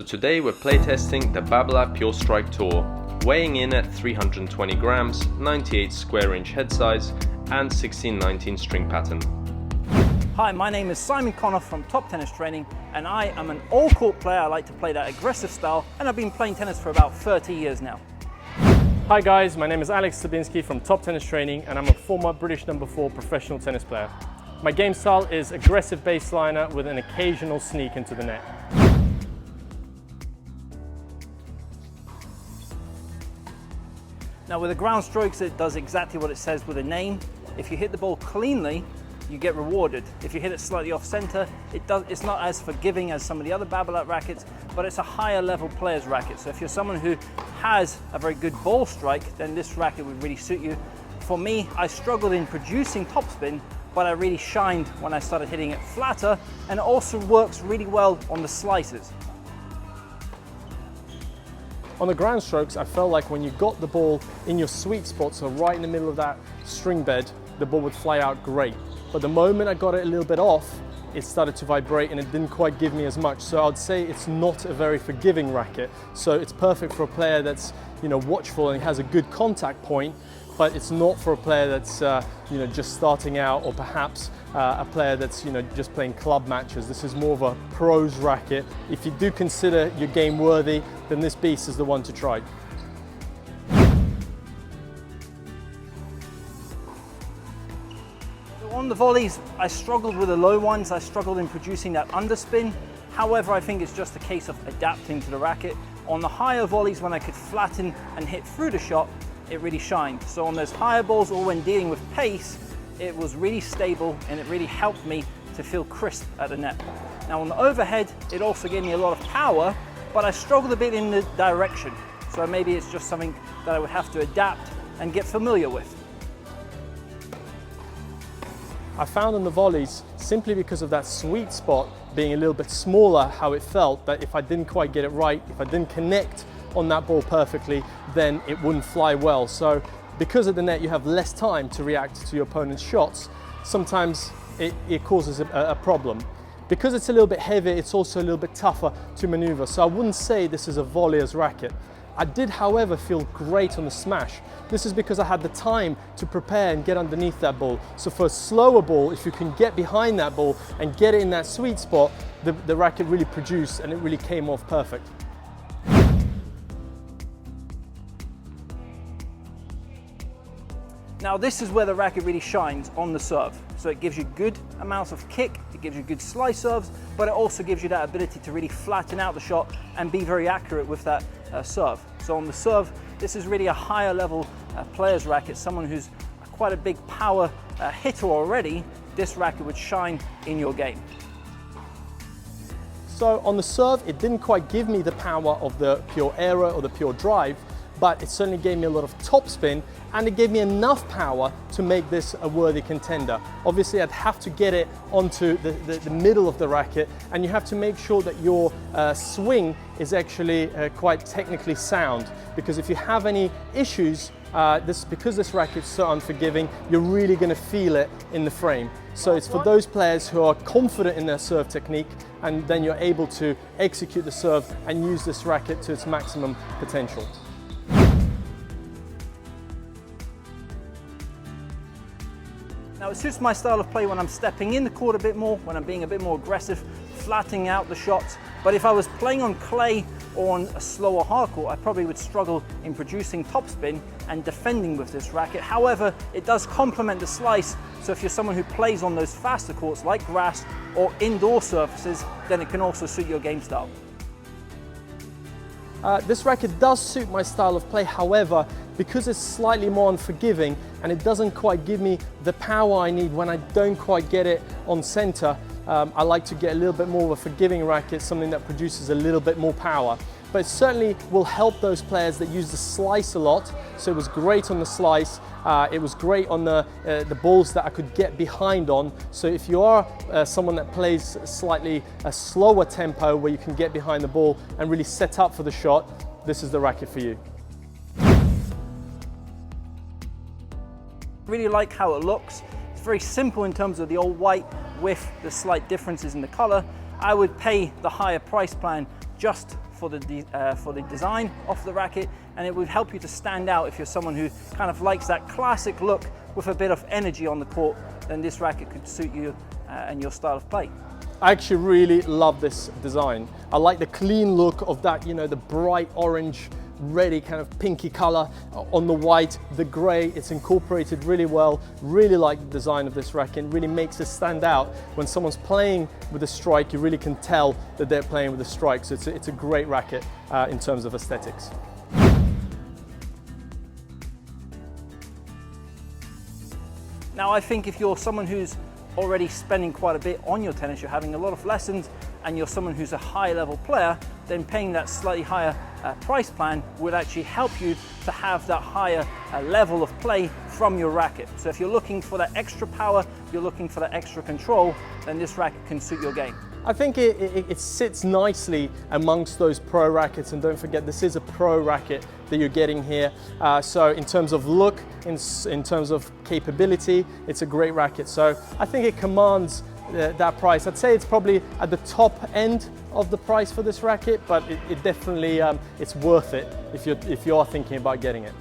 today we're playtesting the Babolat Pure Strike Tour, weighing in at 320 grams, 98 square inch head size and 16-19 string pattern. Hi, my name is Konov from Top Tennis Training and I am an all-court player. I like to play that aggressive style and I've been playing tennis for about 30 years now. Hi guys, my name is Slabinsky from Top Tennis Training and I'm a former British #4 professional tennis player. My game style is aggressive baseliner with an occasional sneak into the net. Now with the Groundstrokes, it does exactly what it says with a name. If you hit the ball cleanly, you get rewarded. If you hit it slightly off center, it's not as forgiving as some of the other Babolat rackets, but it's a higher level player's racket. So if you're someone who has a very good ball strike, then this racket would really suit you. For me, I struggled in producing topspin, but I really shined when I started hitting it flatter, and it also works really well on the slices. On the Groundstrokes, I felt like when you got the ball in your sweet spot, so right in the middle of that string bed, the ball would fly out great. But the moment I got it a little bit off, it started to vibrate and it didn't quite give me as much. So I'd say it's not a very forgiving racket. So it's perfect for a player that's, watchful and has a good contact point, but it's not for a player that's, just starting out, or perhaps a player that's, just playing club matches. This is more of a pro's racket. If you do consider your game worthy, then this beast is the one to try. On the volleys, I struggled with the low ones. I struggled in producing that underspin. However, I think it's just a case of adapting to the racket. On the higher volleys, when I could flatten and hit through the shot, it really shined. So on those higher balls, or when dealing with pace, it was really stable and it really helped me to feel crisp at the net. Now on the overhead, it also gave me a lot of power, but I struggled a bit in the direction. So maybe it's just something that I would have to adapt and get familiar with. I found on the volleys, simply because of that sweet spot being a little bit smaller, how it felt that if I didn't quite get it right, if I didn't connect on that ball perfectly, then it wouldn't fly well. So because of the net, you have less time to react to your opponent's shots. Sometimes it causes a problem. Because it's a little bit heavier, it's also a little bit tougher to maneuver. So I wouldn't say this is a volleyer's racket. I did, however, feel great on the smash. This is because I had the time to prepare and get underneath that ball. So for a slower ball, if you can get behind that ball and get it in that sweet spot, the racket really produced and it really came off perfect. Now this is where the racket really shines, on the serve. So it gives you good amounts of kick, it gives you good slice serves, but it also gives you that ability to really flatten out the shot and be very accurate with that serve. So on the serve, this is really a higher level player's racket, someone who's quite a big power hitter already. This racket would shine in your game. So on the serve, it didn't quite give me the power of the pure error or the pure drive, but it certainly gave me a lot of topspin and it gave me enough power to make this a worthy contender. Obviously, I'd have to get it onto the middle of the racket, and you have to make sure that your swing is actually quite technically sound, because if you have any issues, because this racket's so unforgiving, you're really going to feel it in the frame. So it's for those players who are confident in their serve technique, and then you're able to execute the serve and use this racket to its maximum potential. Now it suits my style of play when I'm stepping in the court a bit more, when I'm being a bit more aggressive, flattening out the shots. But if I was playing on clay or on a slower hard court, I probably would struggle in producing topspin and defending with this racket. However, it does complement the slice, so if you're someone who plays on those faster courts like grass or indoor surfaces, then it can also suit your game style. This racket does suit my style of play, however, because it's slightly more unforgiving and it doesn't quite give me the power I need when I don't quite get it on center, I like to get a little bit more of a forgiving racket, something that produces a little bit more power. But it certainly will help those players that use the slice a lot. So it was great on the slice, it was great on the balls that I could get behind on. So if you are someone that plays slightly a slower tempo where you can get behind the ball and really set up for the shot, this is the racket for you. Really like how it looks. It's very simple in terms of the all white with the slight differences in the color. I would pay the higher price plan just for for the design of the racket, and it would help you to stand out if you're someone who kind of likes that classic look with a bit of energy on the court. Then this racket could suit you and your style of play. I actually really love this design. I like the clean look of that, you know, the bright orange, reddy kind of pinky color on the white, the gray. It's incorporated really well. Really like the design of this racket. It really makes it stand out. When someone's playing with a strike, you really can tell that they're playing with a strike. So it's a great racket in terms of aesthetics. Now, I think if you're someone who's already spending quite a bit on your tennis, you're having a lot of lessons, and you're someone who's a high level player, then paying that slightly higher price plan would actually help you to have that higher level of play from your racket. So if you're looking for that extra power, you're looking for that extra control, then this racket can suit your game. I think it sits nicely amongst those pro rackets, and don't forget this is a pro racket that you're getting here. So in terms of look, in terms of capability, it's a great racket. So I think it commands that price. I'd say it's probably at the top end of the price for this racket, but it definitely it's worth it if you are thinking about getting it.